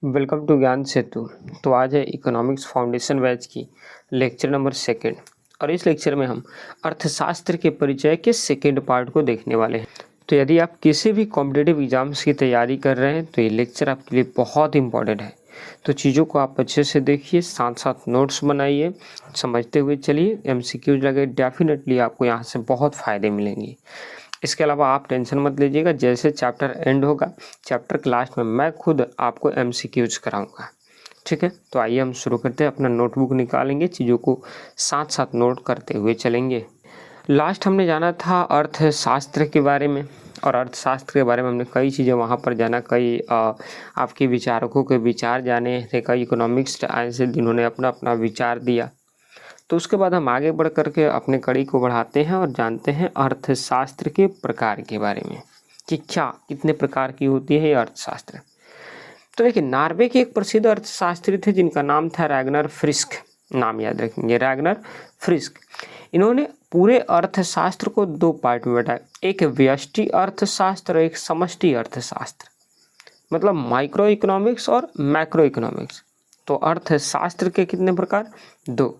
Welcome to ज्ञान सेतु। तो आज है इकोनॉमिक्स फाउंडेशन बैच की लेक्चर नंबर सेकेंड और इस लेक्चर में हम अर्थशास्त्र के परिचय के सेकेंड पार्ट को देखने वाले हैं। तो यदि आप किसी भी कॉम्पिटिटिव एग्जाम्स की तैयारी कर रहे हैं तो ये लेक्चर आपके लिए बहुत इंपॉर्टेंट है। तो चीज़ों को आप अच्छे से देखिए, साथ साथ नोट्स बनाइए, समझते हुए चलिए। MCQs लगे, डेफिनेटली आपको यहाँ से बहुत फ़ायदे मिलेंगे। इसके अलावा आप टेंशन मत लीजिएगा, जैसे चैप्टर एंड होगा, चैप्टर के लास्ट में मैं खुद आपको MCQs कराऊंगा। ठीक है, तो आइए हम शुरू करते हैं। अपना नोटबुक निकालेंगे, चीज़ों को साथ साथ नोट करते हुए चलेंगे। लास्ट हमने जाना था अर्थशास्त्र के बारे में, और अर्थशास्त्र के बारे में हमने कई चीज़ें वहाँ पर जाना, कई आपके विचारकों के विचार जाने थे, कई इकोनॉमिक्स आए से जिन्होंने अपना अपना विचार दिया। तो उसके बाद हम आगे बढ़ करके अपने कड़ी को बढ़ाते हैं और जानते हैं अर्थशास्त्र के प्रकार के बारे में कि क्या कितने प्रकार की होती है ये अर्थशास्त्र। तो देखिए, नॉर्वे के एक प्रसिद्ध अर्थशास्त्री थे जिनका नाम था रैगनर फ्रिस्क। नाम याद रखेंगे, रैगनर फ्रिस्क। इन्होंने पूरे अर्थशास्त्र को दो पार्ट में बांटा, एक व्यष्टि अर्थशास्त्र और एक समष्टि अर्थशास्त्र, मतलब माइक्रो इकोनॉमिक्स और मैक्रो इकोनॉमिक्स। तो अर्थशास्त्र के कितने प्रकार? दो,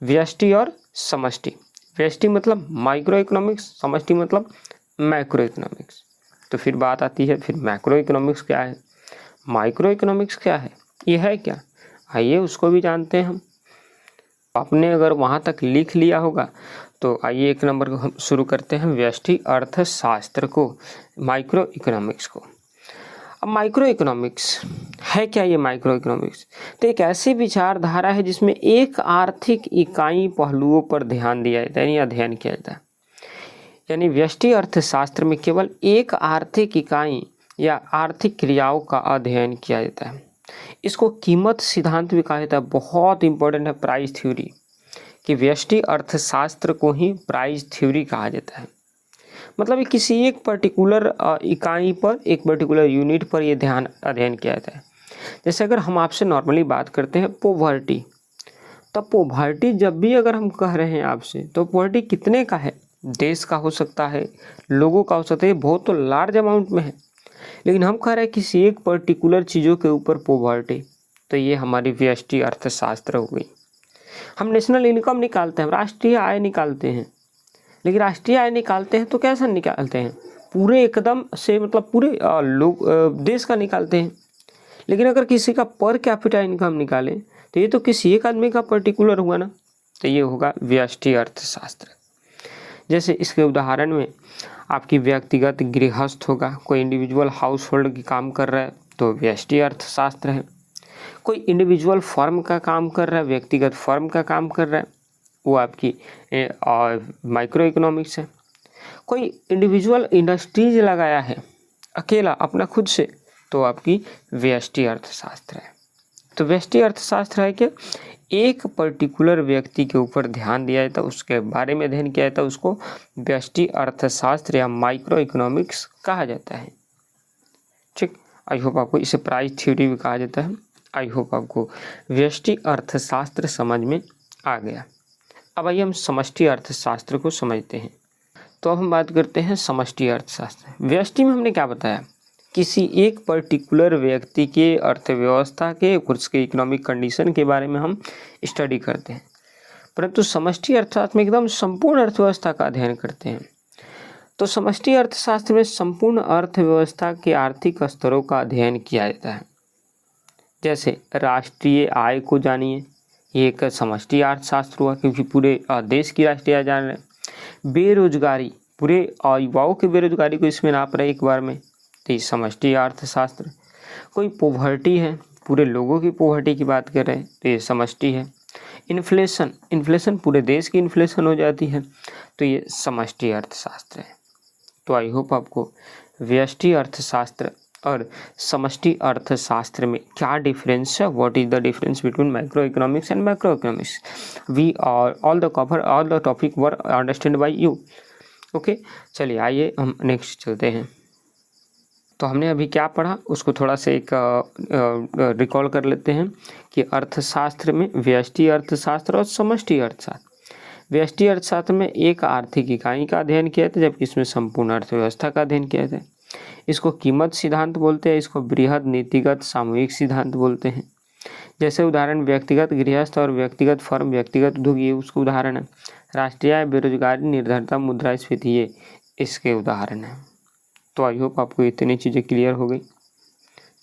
व्यष्टि और समष्टि। व्यष्टि मतलब माइक्रो इकोनॉमिक्स, समष्टि मतलब मैक्रो इकोनॉमिक्स। तो फिर बात आती है, फिर मैक्रो इकोनॉमिक्स क्या है, माइक्रो इकोनॉमिक्स क्या है, ये है क्या? आइए उसको भी जानते हैं हम। आपने अगर वहाँ तक लिख लिया होगा तो आइए एक नंबर को हम शुरू करते हैं, व्यष्टि अर्थशास्त्र को, माइक्रो इकोनॉमिक्स को। अब माइक्रो इकोनॉमिक्स है क्या? ये माइक्रो इकोनॉमिक्स तो एक ऐसी विचारधारा है जिसमें एक आर्थिक इकाई पहलुओं पर ध्यान दिया जाता है, यानी अध्ययन किया जाता है। यानी व्यष्टि अर्थशास्त्र में केवल एक आर्थिक इकाई या आर्थिक क्रियाओं का अध्ययन किया जाता है। इसको कीमत सिद्धांत भी कहा जाता है। बहुत इंपॉर्टेंट है प्राइस थ्योरी, कि व्यष्टि अर्थशास्त्र को ही प्राइस थ्योरी कहा जाता है। मतलब ये किसी एक पर्टिकुलर इकाई पर, एक पर्टिकुलर यूनिट पर ये ध्यान अध्ययन किया जाता है। जैसे अगर हम आपसे नॉर्मली बात करते हैं पोवर्टी, तो पोवर्टी जब भी अगर हम कह रहे हैं आपसे, तो पोवर्टी कितने का है? देश का हो सकता है, लोगों का हो सकता है, बहुत तो लार्ज अमाउंट में है। लेकिन हम कह रहे हैं किसी एक पर्टिकुलर चीज़ों के ऊपर पोवर्टी, तो ये हमारी व्यष्टि अर्थशास्त्र हो गई। हम नेशनल इनकम निकालते हैं, राष्ट्रीय आय निकालते हैं, लेकिन राष्ट्रीय आय निकालते हैं तो कैसा निकालते हैं? पूरे एकदम से, मतलब पूरे लोग देश का निकालते हैं। लेकिन अगर किसी का पर कैपिटा इनकम निकालें तो ये तो किसी एक आदमी का पर्टिकुलर हुआ ना, तो ये होगा व्यष्टि अर्थशास्त्र। जैसे इसके उदाहरण में आपकी व्यक्तिगत गृहस्थ होगा, कोई इंडिविजुअल हाउस होल्ड की काम कर रहा है तो व्यष्टि अर्थशास्त्र है। कोई इंडिविजुअल फर्म का काम कर रहा है, व्यक्तिगत फर्म का काम कर रहा है, वो आपकी माइक्रो इकोनॉमिक्स है। कोई इंडिविजुअल इंडस्ट्रीज लगाया है अकेला अपना खुद से, तो आपकी व्यष्टि अर्थशास्त्र है। तो व्यष्टि अर्थशास्त्र है कि एक पर्टिकुलर व्यक्ति के ऊपर ध्यान दिया जाता है, उसके बारे में अध्ययन किया जाता है, उसको व्यष्टि अर्थशास्त्र या माइक्रो इकोनॉमिक्स कहा जाता है। ठीक, आई होप आपको इसे प्राइस थ्योरी भी कहा जाता है। आई होप आपको व्यष्टि अर्थशास्त्र समझ में आ गया। अब आइए हम समष्टि अर्थशास्त्र को समझते हैं। तो अब हम बात करते हैं समष्टि अर्थशास्त्र। व्यष्टि में हमने क्या बताया, किसी एक पर्टिकुलर व्यक्ति के अर्थव्यवस्था के, उसके इकोनॉमिक कंडीशन के बारे में हम स्टडी करते हैं। परंतु समष्टि अर्थशास्त्र में एकदम संपूर्ण अर्थव्यवस्था का अध्ययन करते हैं। तो समष्टि अर्थशास्त्र में संपूर्ण अर्थव्यवस्था के आर्थिक स्तरों का अध्ययन किया जाता है। जैसे राष्ट्रीय आय को जानिए, ये एक समष्टि अर्थशास्त्र हुआ, क्योंकि पूरे देश की राष्ट्रीय आय जान रहे हैं। बेरोजगारी, पूरे युवाओं की बेरोजगारी को इसमें नाप रहे एक बार में, तो ये समष्टि अर्थशास्त्र। कोई पोवर्टी है, पूरे लोगों की पोवर्टी की बात कर रहे हैं, तो ये समष्टि है। इन्फ्लेशन पूरे देश की इन्फ्लेशन हो जाती है, तो ये समष्टि अर्थशास्त्र है। तो आई होप आपको व्यष्टि अर्थशास्त्र और समष्टि अर्थशास्त्र में क्या डिफरेंस है, what is the difference between micro economics and macro economics, we are all the topic were understand by you. Okay, चलिए आइए हम नेक्स्ट चलते हैं। तो हमने अभी क्या पढ़ा उसको थोड़ा सा एक रिकॉल कर लेते हैं कि अर्थशास्त्र में व्यष्टि अर्थशास्त्र और समष्टि अर्थशास्त्र। व्यष्टि अर्थशास्त्र में एक आर्थिक इकाई का अध्ययन किया था, जबकि इसमें संपूर्ण अर्थव्यवस्था का अध्ययन किया था। इसको कीमत सिद्धांत बोलते हैं, इसको बृहद नीतिगत सामूहिक सिद्धांत बोलते हैं। जैसे उदाहरण व्यक्तिगत गृहस्थ और व्यक्तिगत फर्म, व्यक्तिगत उद्योग, ये उसके उदाहरण है। राष्ट्रीय आय, बेरोजगारी, निर्धनता, मुद्रास्फीति, ये इसके उदाहरण हैं। तो आई होप आपको इतनी चीज़ें क्लियर हो गई।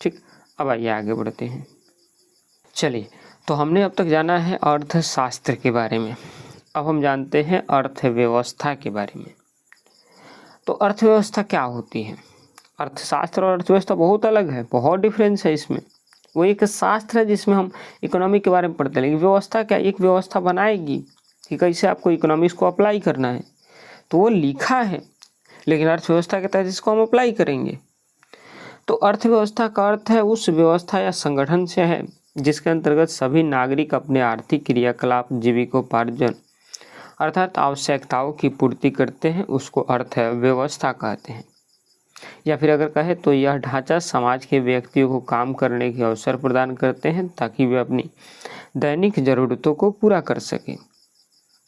ठीक, अब आइए आगे बढ़ते हैं। चलिए, तो हमने अब तक जाना है अर्थशास्त्र के बारे में, अब हम जानते हैं अर्थव्यवस्था के बारे में। तो अर्थव्यवस्था क्या होती है? अर्थशास्त्र और अर्थव्यवस्था बहुत अलग है, बहुत डिफरेंस है इसमें। वो एक शास्त्र है जिसमें हम इकोनॉमी के बारे में पढ़ते हैं, लेकिन व्यवस्था क्या, एक व्यवस्था बनाएगी कि कैसे आपको इकोनॉमिक्स को अप्लाई करना है, तो वो लिखा है, लेकिन अर्थव्यवस्था के तहत इसको हम अप्लाई करेंगे। तो अर्थव्यवस्था का अर्थ है उस व्यवस्था या संगठन से है जिसके अंतर्गत सभी नागरिक अपने आर्थिक क्रियाकलाप, जीविकोपार्जन अर्थात आवश्यकताओं की पूर्ति करते हैं, उसको अर्थव्यवस्था कहते हैं। या फिर अगर कहे तो यह ढांचा समाज के व्यक्तियों को काम करने के अवसर प्रदान करते हैं ताकि वे अपनी दैनिक जरूरतों को पूरा कर सकें।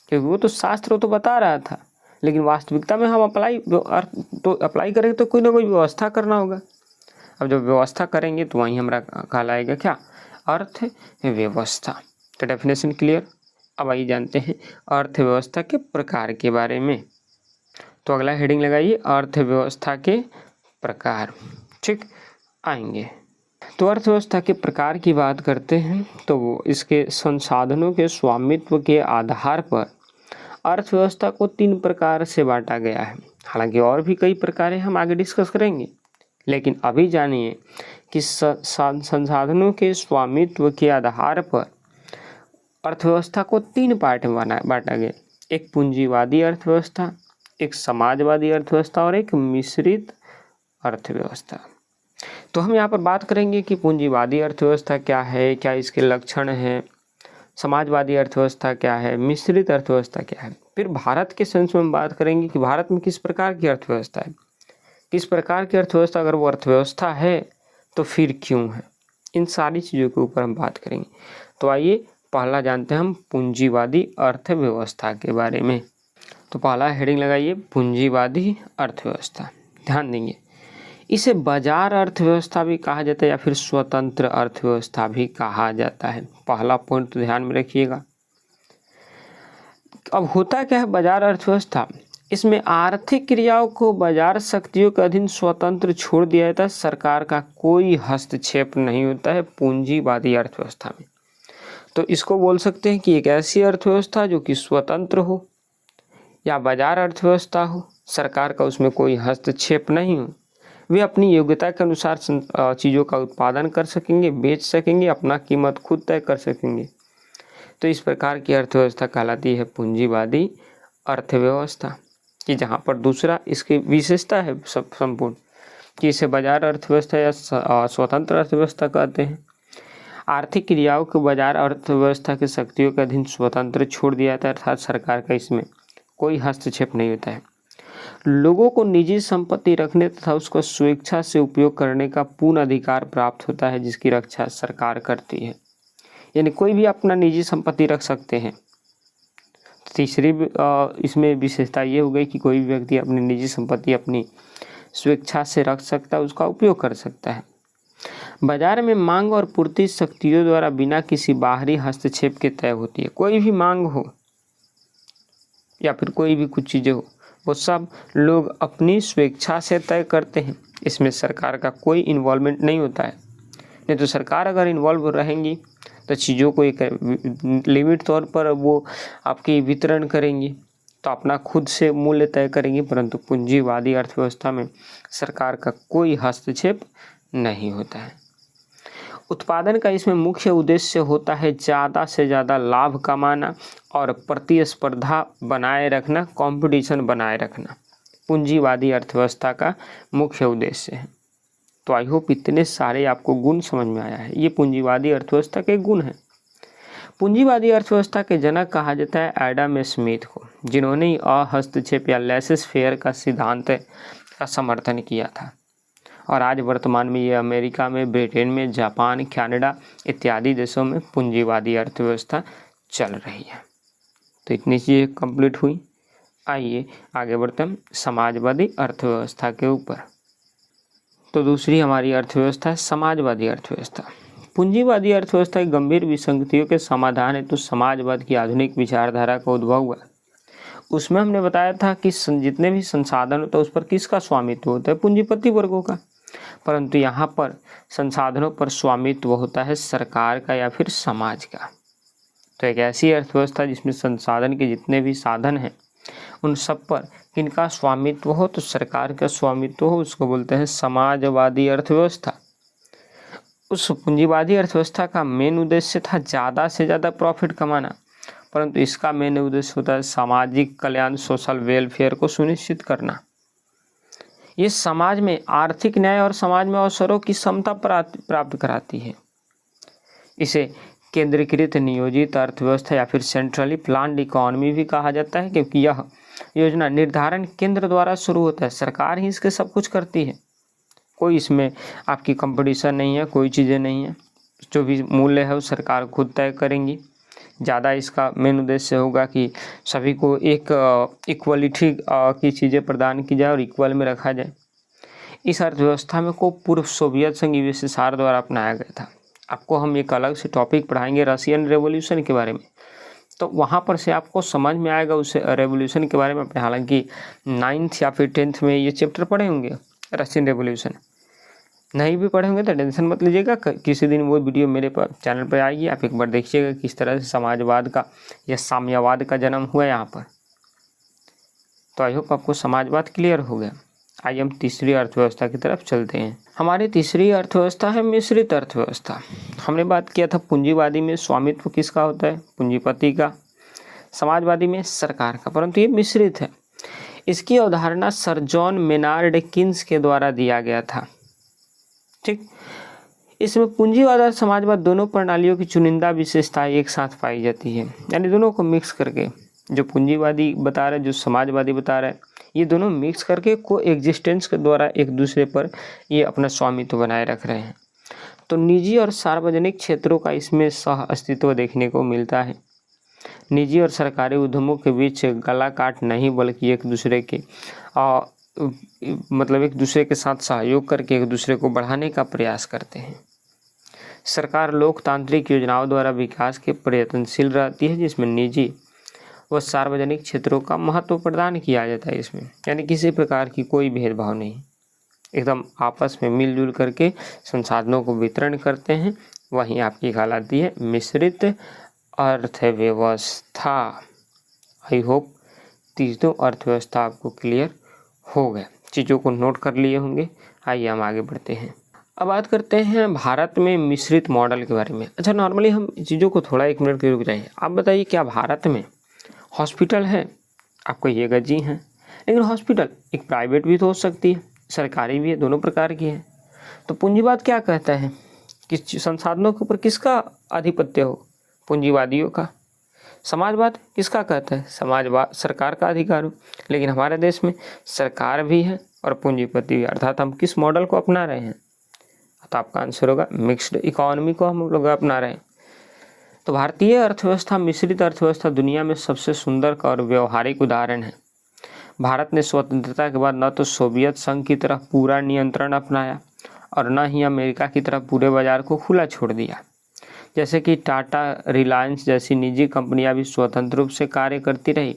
क्योंकि वो तो शास्त्र तो बता रहा था, लेकिन वास्तविकता में हम अप्लाई करेंगे तो कोई ना कोई व्यवस्था करना होगा। अब जब व्यवस्था करेंगे तो वहीं हमारा कहलाएगा क्या, अर्थव्यवस्था। तो डेफिनेशन क्लियर। अब आइए जानते हैं अर्थव्यवस्था के प्रकार के बारे में। तो अगला हेडिंग लगाइए, अर्थव्यवस्था के प्रकार। ठीक, आएंगे तो अर्थव्यवस्था के प्रकार की बात करते हैं तो वो इसके संसाधनों के स्वामित्व के आधार पर अर्थव्यवस्था को 3 प्रकार से बांटा गया है। हालांकि और भी कई प्रकार हम आगे डिस्कस करेंगे, लेकिन अभी जानिए कि संसाधनों के स्वामित्व के आधार पर अर्थव्यवस्था को 3 पार्ट में बांटा गया। एक पूंजीवादी अर्थव्यवस्था, एक समाजवादी अर्थव्यवस्था और एक मिश्रित अर्थव्यवस्था। तो हम यहाँ पर बात करेंगे कि पूंजीवादी अर्थव्यवस्था क्या है, क्या इसके लक्षण हैं, समाजवादी अर्थव्यवस्था क्या है, मिश्रित अर्थव्यवस्था क्या है। फिर भारत के सेंस में हम बात करेंगे कि भारत में किस प्रकार की अर्थव्यवस्था है, किस प्रकार की अर्थव्यवस्था, अगर वो अर्थव्यवस्था है तो फिर क्यों है। इन सारी चीज़ों के ऊपर हम बात करेंगे। तो आइए पहला जानते हैं हम पूंजीवादी अर्थव्यवस्था के बारे में। तो पहला हेडिंग लगाइए, पूंजीवादी अर्थव्यवस्था। ध्यान देंगे, इसे बाजार अर्थव्यवस्था भी कहा जाता है या फिर स्वतंत्र अर्थव्यवस्था भी कहा जाता है। पहला पॉइंट तो ध्यान में रखिएगा। अब होता क्या है बाजार अर्थव्यवस्था, इसमें आर्थिक क्रियाओं को बाजार शक्तियों के अधीन स्वतंत्र छोड़ दिया जाता है, सरकार का कोई हस्तक्षेप नहीं होता है पूंजीवादी अर्थव्यवस्था में। तो इसको बोल सकते हैं कि एक ऐसी अर्थव्यवस्था जो कि स्वतंत्र हो या बाजार अर्थव्यवस्था हो, सरकार का उसमें कोई हस्तक्षेप नहीं हो, वे अपनी योग्यता के अनुसार चीज़ों का उत्पादन कर सकेंगे, बेच सकेंगे, अपना कीमत खुद तय कर सकेंगे। तो इस प्रकार की अर्थव्यवस्था कहलाती है पूंजीवादी अर्थव्यवस्था, कि जहाँ पर दूसरा इसकी विशेषता है संपूर्ण कि इसे बाजार अर्थव्यवस्था या स्वतंत्र अर्थव्यवस्था कहते हैं। आर्थिक क्रियाओं को बाजार अर्थव्यवस्था की शक्तियों के अधीन स्वतंत्र छोड़ दिया जाता है, अर्थात सरकार का इसमें कोई हस्तक्षेप नहीं होता है। लोगों को निजी संपत्ति रखने तथा उसको स्वेच्छा से उपयोग करने का पूर्ण अधिकार प्राप्त होता है, जिसकी रक्षा सरकार करती है। यानी कोई भी अपना निजी संपत्ति रख सकते हैं। तीसरी इसमें विशेषता ये हो गई कि कोई भी व्यक्ति अपनी निजी संपत्ति अपनी स्वेच्छा से रख सकता है, उसका उपयोग कर सकता है। बाजार में मांग और पूर्ति शक्तियों द्वारा बिना किसी बाहरी हस्तक्षेप के तय होती है। कोई भी मांग हो या फिर कोई भी कुछ चीज़ें हो, वो सब लोग अपनी स्वेच्छा से तय करते हैं, इसमें सरकार का कोई इन्वॉल्वमेंट नहीं होता है। नहीं तो सरकार अगर इन्वॉल्व रहेंगी तो चीज़ों को एक लिमिट तौर पर वो आपकी वितरण करेंगी, तो अपना खुद से मूल्य तय करेंगी, परंतु पूंजीवादी अर्थव्यवस्था में सरकार का कोई हस्तक्षेप नहीं होता है। उत्पादन का इसमें मुख्य उद्देश्य होता है ज़्यादा से ज़्यादा लाभ कमाना और प्रतिस्पर्धा बनाए रखना, कंपटीशन बनाए रखना पूंजीवादी अर्थव्यवस्था का मुख्य उद्देश्य है। तो आई होप इतने सारे आपको गुण समझ में आया है। ये पूंजीवादी अर्थव्यवस्था के गुण हैं। पूंजीवादी अर्थव्यवस्था के जनक कहा जाता है एडम स्मिथ को, जिन्होंने अहस्तक्षेप या लेसेस फेयर का सिद्धांत का समर्थन किया था। और आज वर्तमान में ये अमेरिका में, ब्रिटेन में, जापान, कनाडा इत्यादि देशों में पूंजीवादी अर्थव्यवस्था चल रही है। तो इतनी चीज़ें कंप्लीट हुई। आइए आगे बढ़ते हैं समाजवादी अर्थव्यवस्था के ऊपर। तो दूसरी हमारी अर्थव्यवस्था है समाजवादी अर्थव्यवस्था। पूंजीवादी अर्थव्यवस्था की गंभीर विसंगतियों के समाधान हेतु समाजवाद की आधुनिक विचारधारा का उद्भव हुआ। उसमें हमने बताया था कि जितने भी संसाधन होते हैं उस पर किसका स्वामित्व होता है, पूंजीपति वर्गों का। परंतु यहाँ पर संसाधनों पर स्वामित्व होता है सरकार का या फिर समाज का। तो एक ऐसी अर्थव्यवस्था जिसमें संसाधन के जितने भी साधन हैं उन सब पर किनका स्वामित्व हो, तो सरकार का स्वामित्व हो, उसको बोलते हैं समाजवादी अर्थव्यवस्था। उस पूंजीवादी अर्थव्यवस्था का मेन उद्देश्य था ज़्यादा से ज़्यादा प्रॉफिट कमाना, परंतु इसका मेन उद्देश्य होता है सामाजिक कल्याण, सोशल वेलफेयर को सुनिश्चित करना। ये समाज में आर्थिक न्याय और समाज में अवसरों की समता प्राप्त कराती है। इसे केंद्रीकृत नियोजित अर्थव्यवस्था या फिर सेंट्रली प्लान्ड इकोनॉमी भी कहा जाता है, क्योंकि यह योजना निर्धारण केंद्र द्वारा शुरू होता है। सरकार ही इसके सब कुछ करती है, कोई इसमें आपकी कंपटीशन नहीं है, कोई चीज़ें नहीं है। जो भी मूल्य है वो सरकार खुद तय करेंगी। ज़्यादा इसका मेन उद्देश्य होगा कि सभी को एक इक्वलिटी की चीज़ें प्रदान की जाए और इक्वल में रखा जाए। इस अर्थव्यवस्था में को पूर्व सोवियत संघ यूएसएसआर द्वारा अपनाया गया था। आपको हम एक अलग से टॉपिक पढ़ाएंगे रशियन रेवोल्यूशन के बारे में, तो वहाँ पर से आपको समझ में आएगा उस रेवोल्यूशन के बारे में। अपने हालांकि 9th या फिर 10th में ये चैप्टर पढ़े होंगे रशियन रेवोल्यूशन, नहीं भी पढ़े होंगे तो टेंशन मत लीजिएगा, किसी दिन वो वीडियो मेरे चैनल पर आएगी, आप एक बार देखिएगा किस तरह से समाजवाद का या साम्यवाद का जन्म हुआ यहाँ पर। तो आई होप आपको समाजवाद क्लियर हो गया। आइए हम तीसरी अर्थव्यवस्था की तरफ चलते हैं। हमारी तीसरी अर्थव्यवस्था है मिश्रित अर्थव्यवस्था। हमने बात किया था पूंजीवादी में स्वामित्व किसका होता है, पूंजीपति का, समाजवादी में सरकार का, परंतु ये मिश्रित है। इसकी अवधारणा सर जॉन मेनार्ड किन्स के द्वारा दिया गया था। ठीक, इसमें पूंजीवाद और समाजवाद दोनों प्रणालियों की चुनिंदा विशेषताएं एक साथ पाई जाती है, यानी दोनों को मिक्स करके, जो पूंजीवादी बता रहा है जो समाजवादी बता रहा है, ये दोनों मिक्स करके को एग्जिस्टेंस के द्वारा एक दूसरे पर ये अपना स्वामित्व बनाए रख रहे हैं। तो निजी और सार्वजनिक क्षेत्रों का इसमें सह अस्तित्व देखने को मिलता है। निजी और सरकारी उद्यमों के बीच गला काट नहीं, बल्कि एक दूसरे के एक दूसरे के साथ सहयोग करके एक दूसरे को बढ़ाने का प्रयास करते हैं। सरकार लोकतांत्रिक योजनाओं द्वारा विकास के प्रयत्नशील रहती है, जिसमें निजी व सार्वजनिक क्षेत्रों का महत्व प्रदान किया जाता है। इसमें यानी किसी प्रकार की कोई भेदभाव नहीं, एकदम आपस में मिलजुल करके संसाधनों को वितरण करते हैं। वहीं आपकी कहलाती है मिश्रित अर्थव्यवस्था। आई होप तीसरी अर्थव्यवस्था आपको क्लियर हो गया, चीज़ों को नोट कर लिए होंगे। आइए हम आगे बढ़ते हैं। अब बात करते हैं भारत में मिश्रित मॉडल के बारे में। अच्छा, नॉर्मली हम चीज़ों को थोड़ा 1 मिनट के रुक जाइए। आप बताइए क्या भारत में हॉस्पिटल है? आपको ये जी हैं, लेकिन हॉस्पिटल एक प्राइवेट भी तो हो सकती है, सरकारी भी है, दोनों प्रकार की है। तो पूंजीवाद क्या कहता है कि संसाधनों के ऊपर किसका आधिपत्य हो, पूंजीवादियों का। समाजवाद किसका कहता है, समाजवाद सरकार का अधिकार हो। लेकिन हमारे देश में सरकार भी है और पूंजीपति भी, अर्थात हम किस मॉडल को अपना रहे हैं? तो आपका आंसर होगा मिक्स्ड इकोनॉमी को हम लोग अपना रहे हैं। तो भारतीय अर्थव्यवस्था मिश्रित अर्थव्यवस्था दुनिया में सबसे सुंदर और व्यवहारिक उदाहरण है। भारत ने स्वतंत्रता के बाद न तो सोवियत संघ की तरफ पूरा नियंत्रण अपनाया और न ही अमेरिका की तरफ पूरे बाजार को खुला छोड़ दिया। जैसे कि टाटा, रिलायंस जैसी निजी कंपनियां भी स्वतंत्र रूप से कार्य करती रही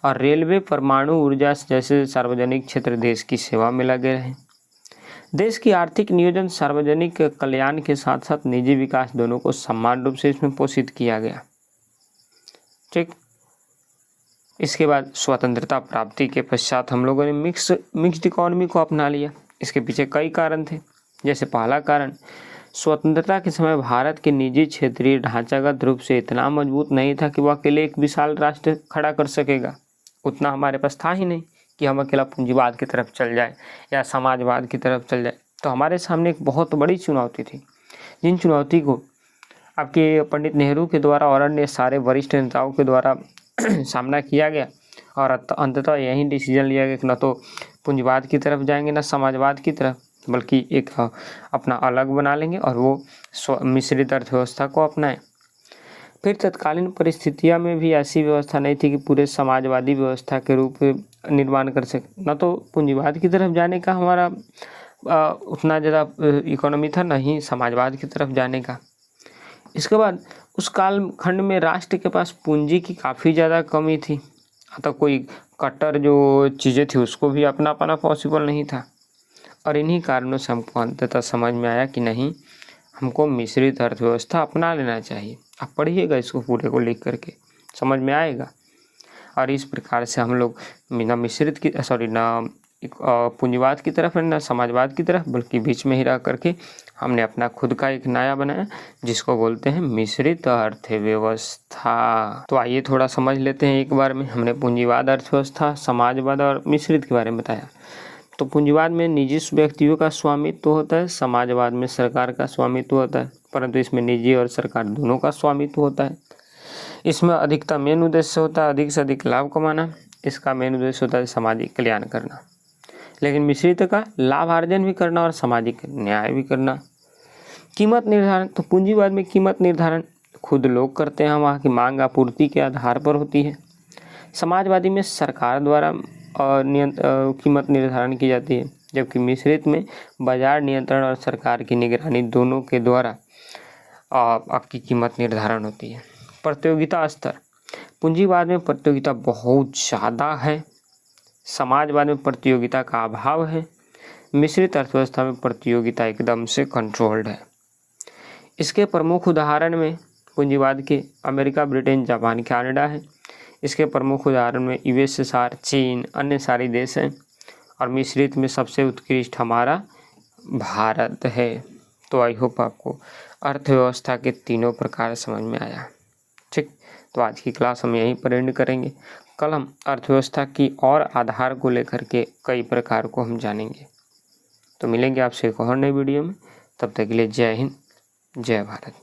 और रेलवे, परमाणु ऊर्जा जैसे सार्वजनिक क्षेत्र देश की सेवा में लगे रहे। देश की आर्थिक नियोजन सार्वजनिक कल्याण के साथ साथ निजी विकास दोनों को समान रूप से इसमें पोषित किया गया। ठीक, इसके बाद स्वतंत्रता प्राप्ति के पश्चात हम लोगों ने मिक्स्ड इकोनॉमी को अपना लिया। इसके पीछे कई कारण थे। जैसे पहला कारण, स्वतंत्रता के समय भारत के निजी क्षेत्रीय ढांचागत रूप से इतना मजबूत नहीं था कि वह अकेले एक विशाल राष्ट्र खड़ा कर सकेगा। उतना हमारे पास था ही नहीं कि हम अकेला पूंजीवाद की तरफ चल जाए या समाजवाद की तरफ चल जाए। तो हमारे सामने एक बहुत बड़ी चुनौती थी, जिन चुनौती को आपके पंडित नेहरू के द्वारा और अन्य सारे वरिष्ठ नेताओं के द्वारा सामना किया गया और अंततः यही डिसीजन लिया गया कि न तो पूंजीवाद की तरफ जाएंगे न समाजवाद की तरफ, बल्कि एक अपना अलग बना लेंगे और वो मिश्रित अर्थव्यवस्था को अपनाएं। फिर तत्कालीन परिस्थितियों में भी ऐसी व्यवस्था नहीं थी कि पूरे समाजवादी व्यवस्था के रूप निर्माण कर सके। न तो पूंजीवाद की तरफ जाने का हमारा उतना ज़्यादा इकोनॉमी था, ना ही समाजवाद की तरफ जाने का। इसके बाद उस कालखंड में राष्ट्र के पास पूंजी की काफ़ी ज़्यादा कमी थी, अतः कोई कट्टर जो चीज़ें थी उसको भी अपना पाना पॉसिबल नहीं था। और इन्हीं कारणों से हमको अंततः समझ में आया कि नहीं, हमको मिश्रित अर्थव्यवस्था अपना लेना चाहिए। आप पढ़िएगा इसको पूरे को लिख करके, समझ में आएगा। और इस प्रकार से हम लोग ना मिश्रित की ना पूंजीवाद की तरफ है ना समाजवाद की तरफ, बल्कि बीच में ही रह करके हमने अपना खुद का एक नया बनाया जिसको बोलते हैं मिश्रित अर्थव्यवस्था। तो आइए थोड़ा समझ लेते हैं एक बार में। हमने पूंजीवाद, अर्थव्यवस्था, समाजवाद और मिश्रित के बारे में बताया। तो पूंजीवाद में निजी व्यक्तियों का स्वामित्व होता है, समाजवाद में सरकार का स्वामित्व होता है, परंतु इसमें निजी और सरकार दोनों का स्वामित्व होता है। इसमें अधिकता मेन उद्देश्य होता है अधिक से अधिक लाभ कमाना, इसका मेन उद्देश्य होता है सामाजिक कल्याण करना। लेकिन मिश्रित का लाभार्जन भी करना और सामाजिक न्याय भी करना। कीमत निर्धारण, तो पूंजीवाद में कीमत निर्धारण खुद लोग करते हैं, वहाँ की मांग आपूर्ति के आधार पर होती है। समाजवादी में सरकार द्वारा कीमत निर्धारण की जाती है, जबकि मिश्रित में बाजार नियंत्रण और सरकार की निगरानी दोनों के द्वारा आपकी कीमत निर्धारण होती है। प्रतियोगिता स्तर, पूंजीवाद में प्रतियोगिता बहुत ज़्यादा है, समाजवाद में प्रतियोगिता का अभाव है, मिश्रित अर्थव्यवस्था में प्रतियोगिता एकदम से कंट्रोल्ड है। इसके प्रमुख उदाहरण में पूंजीवाद के अमेरिका, ब्रिटेन, जापान, कनाडा है। इसके प्रमुख उदाहरण में यूएसएसआर, चीन, अन्य सारे देश हैं। और मिश्रित में सबसे उत्कृष्ट हमारा भारत है। तो आई होप आपको अर्थव्यवस्था के तीनों प्रकार समझ में आया। ठीक, तो आज की क्लास हम यहीं पर एंड करेंगे। कल हम अर्थव्यवस्था की और आधार को लेकर के कई प्रकार को हम जानेंगे। तो मिलेंगे आपसे एक और नई वीडियो में, तब तक के लिए जय हिंद, जय भारत।